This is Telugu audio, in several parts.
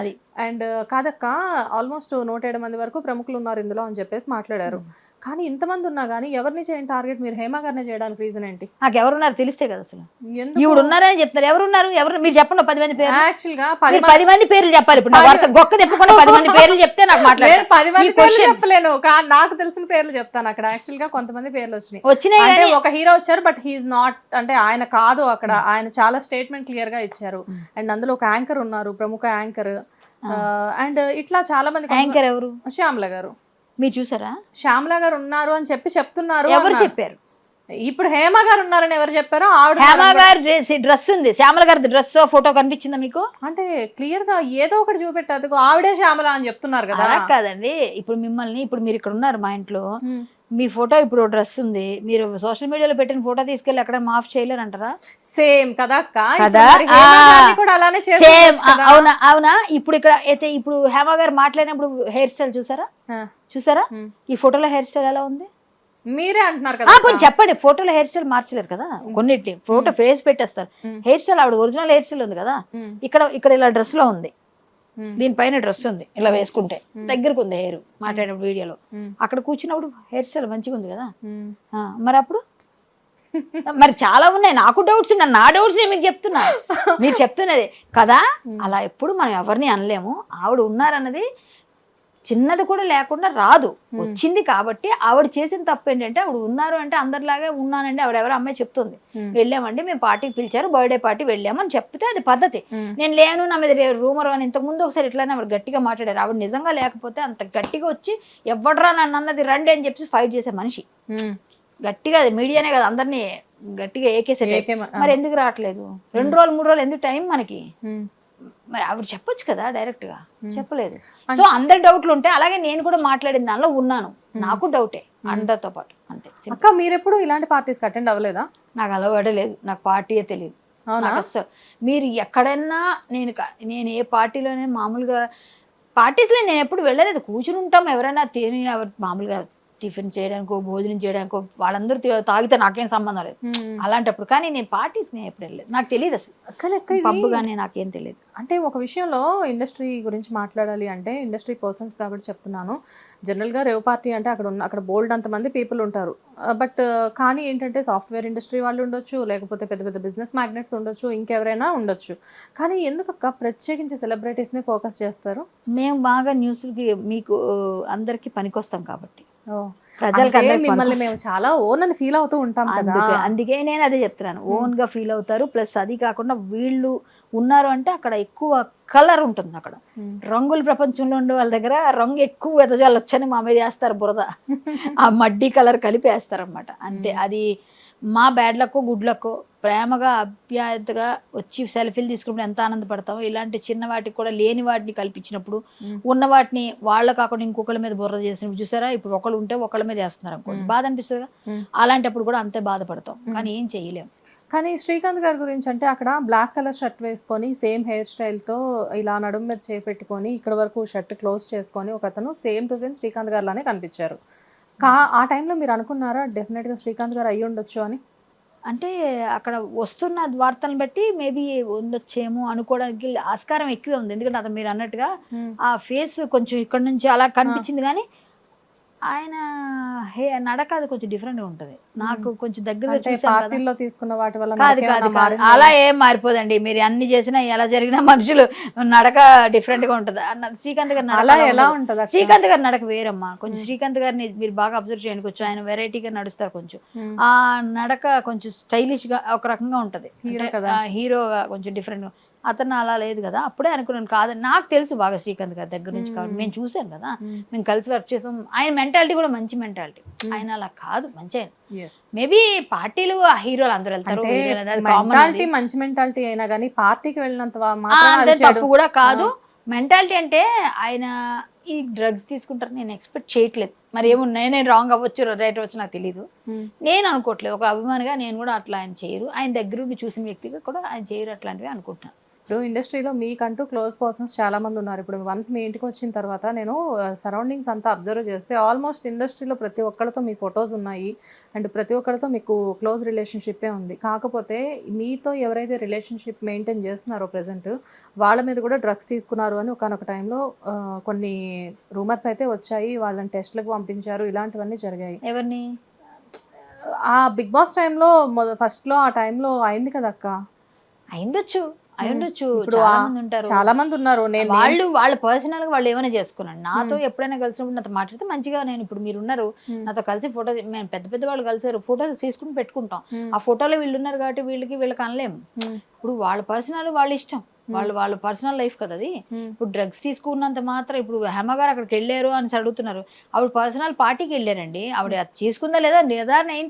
అది. అండ్ కాదక్క, ఆల్మోస్ట్ 107 మంది వరకు ప్రముఖులు ఉన్నారు ఇందులో అని చెప్పేసి మాట్లాడారు. కానీ ఇంతమంది ఉన్నా కానీ ఎవరిని చేయని టార్గెట్ మీరు హేమ గారినే చేయడానికి రీజన్ ఏంటి? నాకు ఎవరున్నారు తెలిస్తే కదా అసలు. ఎందుకు? ఈవిడ ఉన్నారని చెప్తారు. ఎవరున్నారు? ఎవరు మీరు చెప్పండి 10 మంది పేర్లు. యాక్చువల్ గా మీరు 10 మంది పేర్లు చెప్పాలి. ఇప్పుడు నా వరుస గొక్క తిప్పకుండా 10 మంది పేర్లు చెప్తే నాకు మాట్లాడతాను. 10 మంది పేర్లు చెప్పలేను, నాకు తెలిసిన పేర్లు చెప్తాను. అక్కడ యాక్చువల్ గా కొంతమంది పేర్లు వచ్చినాయి. అంటే ఒక హీరో వచ్చారు, బట్ హీఈస్ నాట్, అంటే ఆయన కాదు అక్కడ. ఆయన చాలా స్టేట్మెంట్ క్లియర్ గా ఇచ్చారు. అండ్ అందులో ఒక యాంకర్ ఉన్నారు, ప్రముఖ యాంకర్. అండ్ ఇట్లా చాలా మంది. యాంకర్ ఎవరు? శ్యామల గారు. మీరు చూసారా? శ్యామల గారు ఉన్నారు అని చెప్తున్నారు. ఎవరు చెప్పారు? ఇప్పుడు హేమ గారు ఉన్నారని ఎవరు చెప్పారో? ఆవిడ హేమ గారి డ్రెస్ ఉంది, శ్యామల గారి డ్రెస్ ఫోటో కనిపించిందా మీకు? అంటే క్లియర్ గా ఏదో ఒకటి చూపెట్టారు, ఆవిడే శ్యామల అని చెప్తున్నారు కదా. కాదండి, ఇప్పుడు మిమ్మల్ని, ఇప్పుడు మీరు ఇక్కడ ఉన్నారు మా ఇంట్లో, మీ ఫోటో ఇప్పుడు డ్రెస్ ఉంది, మీరు సోషల్ మీడియాలో పెట్టిన ఫోటో తీసుకెళ్లి అక్కడ మాఫ్ చేయలేరంటారా? సేమ్ కదా అక్క, కదా. అలానే అవునా? అవునా? ఇప్పుడు ఇక్కడ అయితే ఇప్పుడు హేమ గారు మాట్లాడినప్పుడు హెయిర్ స్టైల్ చూసారా? ఈ ఫోటోలో హెయిర్ స్టైల్ ఎలా ఉంది? మీరే అంటున్నారు కదా. కొంచెం చెప్పండి. ఫోటోలో హెయిర్ స్టైల్ మార్చలేరు కదా, కొన్నిటి ఫోటో ఫేస్ పెట్టేస్తారు. హెయిర్ స్టైల్ ఆవిడ ఒరిజినల్ హెయిర్ స్టైల్ ఉంది కదా, ఇక్కడ ఇలా డ్రెస్ లో ఉంది, దీనిపైన డ్రెస్ ఉంది, ఇలా వేసుకుంటే దగ్గరకు ఉంది హెయిర్. మాట్లాడినప్పుడు వీడియోలో అక్కడ కూర్చున్నప్పుడు హెయిర్ స్టైల్ మంచిగా ఉంది కదా. మరి అప్పుడు మరి చాలా ఉన్నాయి. నాకు డౌట్స్ ఉన్నాయి, నా డౌట్స్ నేను మీకు చెప్తున్నా, మీరు చెప్తున్నది కదా. అలా ఎప్పుడు మనం ఎవరిని అనలేము. ఆవిడ ఉన్నారన్నది చిన్నది కూడా లేకుండా రాదు, వచ్చింది కాబట్టి. ఆవిడ చేసిన తప్పు ఏంటంటే, ఆవిడ ఉన్నారు అంటే అందరిలాగే ఉన్నానండి, ఆవిడ ఎవరో అమ్మాయి చెప్తుంది, వెళ్ళామండి మేము పార్టీకి పిలిచారు, బర్త్డే పార్టీ వెళ్ళామని చెప్తే అది పద్ధతి. నేను లేను, నా మీద రూమర్ అని ఇంతకు ముందు ఒకసారి ఇట్లానే ఆవిడ గట్టిగా మాట్లాడారు. ఆవిడ నిజంగా లేకపోతే అంత గట్టిగా వచ్చి ఎవడరా నన్ను అన్నది రండి అని చెప్పి ఫైట్ చేసే మనిషి. గట్టిగా మీడియానే కదా అందరినీ గట్టిగా ఏకేసే. మరి ఎందుకు రావట్లేదు? 2 రోజులు 3 రోజులు ఎందుకు టైం మనకి? మరి ఆవిడ చెప్పొచ్చు కదా, డైరెక్ట్ గా చెప్పలేదు. సో అందరి డౌట్లు ఉంటాయి. అలాగే నేను కూడా మాట్లాడిన దానిలో ఉన్నాను, నాకు డౌటే అందరితో పాటు, అంతే. అక్క మీరు ఎప్పుడు ఇలాంటి పార్టీస్ అటెండ్ అవ్వలేదా? నాకు అలవాటే లేదు, నాకు పార్టీయే తెలియదు అసలు. మీరు ఎక్కడైనా నేను ఏ పార్టీలోనే మామూలుగా పార్టీస్లో నేను ఎప్పుడు వెళ్ళలేదు. కూర్చుని ఉంటాం, ఎవరైనా తిని మామూలుగా టిఫిన్ చేయడానికో భోజనం చేయడానికో వాళ్ళందరూ తాగితే నాకేం సంబంధం లేదు అలాంటప్పుడు. కానీ నేను పార్టీస్ నేను ఎప్పుడు వెళ్ళలేదు, నాకు తెలియదు అసలు. పబ్బు కానీ నాకేం తెలియదు. అంటే ఒక విషయంలో ఇండస్ట్రీ గురించి మాట్లాడాలి అంటే, ఇండస్ట్రీ పర్సన్స్ కాబట్టి చెప్తున్నాను. జనరల్గా రేవ్ పార్టీ అంటే అక్కడ బోల్డ్ అంతమంది పీపుల్ ఉంటారు. బట్ కానీ ఏంటంటే సాఫ్ట్వేర్ ఇండస్ట్రీ వాళ్ళు ఉండొచ్చు, లేకపోతే పెద్ద పెద్ద బిజినెస్ మ్యాగ్నెట్స్ ఉండొచ్చు, ఇంకెవరైనా ఉండొచ్చు. కానీ ఎందుకక్క ప్రత్యేకించి సెలబ్రిటీస్ని ఫోకస్ చేస్తారు? మేము బాగా న్యూస్కి మీకు అందరికి పనికొస్తాం కాబట్టి, మిమ్మల్ని మేము చాలా ఓన్ అని ఫీల్ అవుతూ ఉంటాం కదా. అందుకే నేను అదే చెప్తున్నాను, ఓన్ గా ఫీల్ అవుతారు. ప్లస్ అది కాకుండా వీళ్ళు ఉన్నారు అంటే అక్కడ ఎక్కువ కలర్ ఉంటుంది. అక్కడ రంగుల ప్రపంచంలో ఉండే వాళ్ళ దగ్గర రంగు ఎక్కువ ఎదజాలొచ్చని మా మీద వేస్తారు బురద, ఆ మడ్డీ కలర్ కలిపి వేస్తారు అనమాట. అంతే. అది మా బ్యాడ్ లక్కో గుడ్ లక్కో, ప్రేమగా అప్యాయతగా వచ్చి సెల్ఫీలు తీసుకున్నప్పుడు ఎంత ఆనందపడతామో, ఇలాంటి చిన్న వాటికి కూడా లేని వాటిని కల్పించినప్పుడు, ఉన్న వాటిని వాళ్ళ కాకుండా ఇంకొకళ్ళ మీద బుర్ర చేసినప్పుడు చూసారా, ఇప్పుడు ఒకళ్ళు ఉంటే ఒకళ్ళ మీద వేస్తున్నారు అనుకోండి, బాధ అనిపిస్తుంది. అలాంటప్పుడు కూడా అంతే బాధపడతాం, కానీ ఏం చేయలేము. కానీ శ్రీకాంత్ గారి గురించి అంటే, అక్కడ బ్లాక్ కలర్ షర్ట్ వేసుకొని సేమ్ హెయిర్ స్టైల్తో ఇలా నడుము మీద చేపెట్టుకొని ఇక్కడ వరకు షర్ట్ క్లోజ్ చేసుకొని ఒకతను సేమ్ టు సేమ్ శ్రీకాంత్ గారు లానే కనిపించారు. ఆ టైంలో మీరు అనుకున్నారా డెఫినెట్గా శ్రీకాంత్ గారు అయ్యి ఉండొచ్చు అని? అంటే అక్కడ వస్తున్న వార్తలను బట్టి మేబీ ఉండొచ్చేమో అనుకోవడానికి ఆస్కారం ఎక్కువే ఉంది. ఎందుకంటే అతను మీరు అన్నట్టుగా ఆ ఫేస్ కొంచెం ఇక్కడ నుంచి అలా కనిపించింది, కానీ ఆయన నడక అది కొంచెం డిఫరెంట్ గా ఉంటది. నాకు కొంచెం దగ్గరగా తీసుకున్న వాటి వల్ల కాదు అలా ఏం మారిపోదండి. మీరు అన్ని చేసినా ఎలా జరిగినా మనుషులు నడక డిఫరెంట్ గా ఉంటది. శ్రీకాంత్ గారి అలా ఎలా ఉంటది? శ్రీకాంత్ గారి నడక వేరమ్మా. కొంచెం శ్రీకాంత్ గారిని మీరు బాగా అబ్జర్వ్ చేయండి, కొంచెం ఆయన వెరైటీగా నడుస్తారు. కొంచెం ఆ నడక కొంచెం స్టైలిష్ గా ఒక రకంగా ఉంటది, హీరోగా కొంచెం డిఫరెంట్ గా. అతను అలా లేదు కదా. అప్పుడే అనుకున్నాను కాదని. నాకు తెలుసు బాగా శ్రీకాంత్ గారి దగ్గర నుంచి, కాబట్టి మేము చూసాం కదా, మేము కలిసి వర్క్ చేసాం. ఆయన మెంటాలిటీ కూడా మంచి మెంటాలిటీ, ఆయన అలా కాదు, మంచి ఆయన. మేబీ పార్టీలు ఆ హీరోలు అందరూ వెళ్తారు, మంచి మెంటాలిటీ అయినా కానీ పార్టీకి వెళ్ళినంత తప్పు కూడా కాదు. మెంటాలిటీ అంటే ఆయన ఈ డ్రగ్స్ తీసుకుంటారు నేను ఎక్స్పెక్ట్ చేయట్లేదు. మరి ఏమో నేను రాంగ్ అవ్వచ్చు, రైట్ అవ్వచ్చు, నాకు తెలియదు. నేను అనుకోవట్లేదు, ఒక అభిమానిగా నేను కూడా అట్లా ఆయన చేయరు. ఆయన దగ్గరుండి చూసిన వ్యక్తిగా కూడా ఆయన చేయరు అట్లాంటివి అనుకుంటున్నాను. ఇప్పుడు ఇండస్ట్రీలో మీకంటూ క్లోజ్ పర్సన్స్ చాలా మంది ఉన్నారు. ఇప్పుడు వన్స్ మీ ఇంటికి వచ్చిన తర్వాత నేను సరౌండింగ్స్ అంతా అబ్జర్వ్ చేస్తే ఆల్మోస్ట్ ఇండస్ట్రీలో ప్రతి ఒక్కరితో మీ ఫొటోస్ ఉన్నాయి అండ్ ప్రతి ఒక్కరితో మీకు క్లోజ్ రిలేషన్షిప్పే ఉంది. కాకపోతే మీతో ఎవరైతే రిలేషన్షిప్ మెయింటైన్ చేస్తున్నారో ప్రెసెంట్ వాళ్ళ మీద కూడా డ్రగ్స్ తీసుకున్నారు అని ఒకనొక టైంలో కొన్ని రూమర్స్ అయితే వచ్చాయి. వాళ్ళని టెస్ట్లకు పంపించారు, ఇలాంటివన్నీ జరిగాయి. ఎవరిని? ఆ బిగ్ బాస్ టైంలో ఫస్ట్లో ఆ టైంలో అయింది కదా అక్క. అయిండొచ్చు. ఇప్పుడు చాలా మంది ఉంటారు, చాలా మంది ఉన్నారు. నేను వాళ్ళ పర్సనల్ గా వాళ్ళు ఏమైనా చేసుకున్నాను. నాతో ఎప్పుడైనా కలిసినప్పుడు నాతో మాట్లాడితే మంచిగా, నేను ఇప్పుడు మీరు ఉన్నారు నాతో కలిసి ఫోటో, మేము పెద్ద పెద్ద వాళ్ళు కలిసారు, ఫోటోస్ తీసుకుని పెట్టుకుంటాం. ఆ ఫోటోలో వీళ్ళు ఉన్నారు కాబట్టి వీళ్ళకి అనలేము. ఇప్పుడు వాళ్ళ పర్సనల్ వాళ్ళ ఇష్టం, వాళ్ళ పర్సనల్ లైఫ్ కదా అది. ఇప్పుడు డ్రగ్స్ తీసుకున్నంత మాత్రం ఇప్పుడు హేమ గారు అక్కడికి వెళ్ళారు అని అడుగుతున్నారు. ఆవిడ పర్సనల్ పార్టీకి వెళ్ళారండి. ఆవిడ తీసుకుందా లేదా నిర్ధారణ అయిన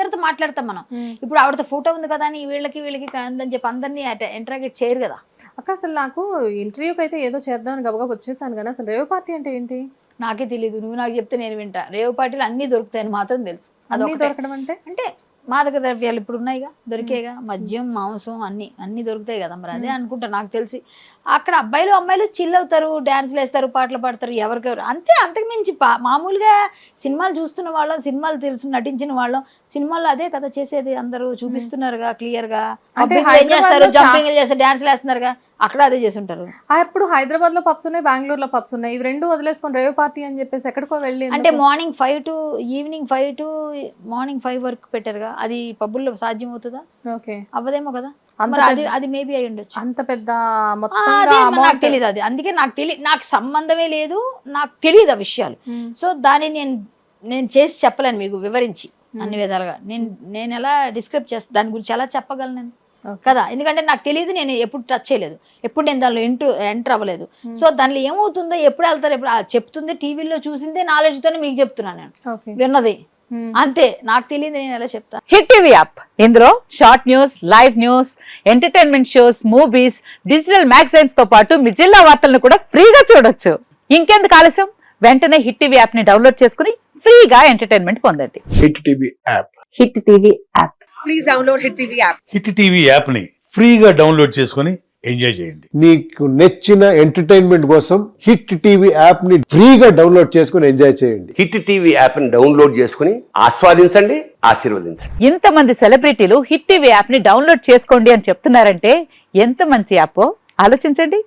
తర్వాత మాట్లాడతాం మనం. ఇప్పుడు ఆవిడతో ఫోటో ఉంది కదా అని వీళ్ళకి కాదని చెప్పి అందరినీ ఇంటరాగేట్ చేయరు కదా అక్క. అసలు నాకు ఇంటర్వ్యూకి అయితే ఏదో చేద్దామని గబగబా వచ్చేసాను కానీ అసలు రేవ్ పార్టీ అంటే ఏంటి నాకే తెలియదు. నువ్వు నాకు చెప్తే నేను వింటా. రేవ్ పార్టీలు అన్ని దొరుకుతాయని మాత్రం తెలుసు. అన్ని దొరకడం అంటే మాదక ద్రవ్యాలు ఇప్పుడు ఉన్నాయిగా, దొరికేగా, మద్యం, మాంసం అన్ని దొరుకుతాయి కదా. మరి అదే అనుకుంటా నాకు తెలిసి. అక్కడ అబ్బాయిలు అమ్మాయిలు చిల్ అవుతారు, డాన్స్లు వేస్తారు, పాటలు పాడతారు, ఎవరికెవరు అంతే. అంతకు మించి మామూలుగా సినిమాలు చూస్తున్న వాళ్ళం, సినిమాలు తెలుసు నటించిన వాళ్ళం, సినిమాల్లో అదే కదా చేసేది. అందరూ చూపిస్తున్నారుగా క్లియర్ గా. చేస్తారు, జంపింగ్ చేస్తారు, డాన్స్లు వేస్తున్నారుగా, అక్కడ అదే చేస్తుంటారు. ఇప్పుడు హైదరాబాద్ లో పబ్స్ ఉన్నాయి, బెంగళూరులో పబ్స్ ఉన్నాయి. ఇవి రెండు వదిలేసుకొని రేవ్ పార్టీ అని చెప్పేసి ఎక్కడికో వెళ్ళి అంటే morning 5 to evening 5 to morning 5 వరకు పెట్టారుగా. అది పబ్బుల్లో సాధ్యం అవుతుందా? ఓకే, అవ్వదేమో కదా. అది మేబీ అయి ఉండొచ్చు. అంత పెద్ద నాకు తెలియదు అది. అందుకే నాకు సంబంధమే లేదు, నాకు తెలియదు ఆ విషయాలు. సో దాన్ని నేను చేసి చెప్పలేను మీకు వివరించి అన్ని విధాలుగా. నేను ఎలా డిస్క్రైబ్ చేస్తాను దాని గురించి ఎలా చెప్పగలను నేను కదా. ఎందుకంటే నాకు తెలియదు, నేను ఎప్పుడు టచ్ చేయలేదు, ఎప్పుడు నేను దానిలో ఎంటర్ అవ్వలేదు. సో దానిలో ఏమవుతుందో, ఎప్పుడు వెళ్తారు, ఎప్పుడు చెప్తుంది టీవీలో చూసిందే నాలెడ్జ్ తోనే మీకు చెప్తున్నాను నేను, విన్నది అంతే. నాకు తెలియదు, నేను ఎలా చెప్తాను. హిట్ టీవీ యాప్, ఇందులో short news, live news, entertainment shows, movies, digital magazines తో పాటు మీ జిల్లా వార్తలను కూడా ఫ్రీగా చూడొచ్చు. ఇంకెందుకు ఆలస్యం, వెంటనే హిట్ టీవీ యాప్ ని డౌన్లోడ్ చేసుకుని ఫ్రీగా ఎంటర్టైన్మెంట్ పొందండి. Hit TV app. Hit TV app. Please download hit TV app. Hit TV app ని ఫ్రీగా డౌన్లోడ్ చేసుకుని ఎంజాయ్ చేయండి. మీకు నచ్చిన ఎంటర్టైన్మెంట్ కోసం హిట్ టీవీ యాప్ ని ఫ్రీగా డౌన్లోడ్ చేసుకుని ఎంజాయ్ చేయండి. హిట్ టీవీ యాప్ ని డౌన్లోడ్ చేసుకుని ఆస్వాదించండి, ఆశీర్వదించండి. ఇంతమంది సెలబ్రిటీలు హిట్ టీవీ యాప్ ని డౌన్లోడ్ చేసుకోండి అని చెప్తున్నారంటే ఎంత మంచి యాప్ ఆలోచించండి.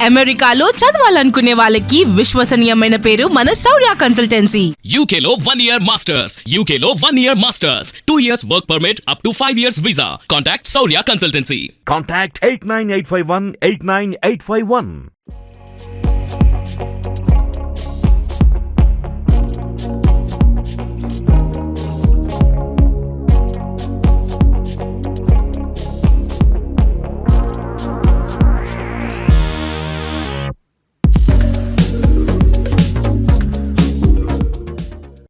అమెరికాలో చదవాలనుకునే వాళ్ళకి విశ్వసనీయమైన పేరు మన శౌర్య కన్సల్టెన్సీ. UK లో 1 year masters, UK లో 1 year masters, 2 years work permit up to 5 years visa. Contact Saurya Consultancy. Contact 89851 89851.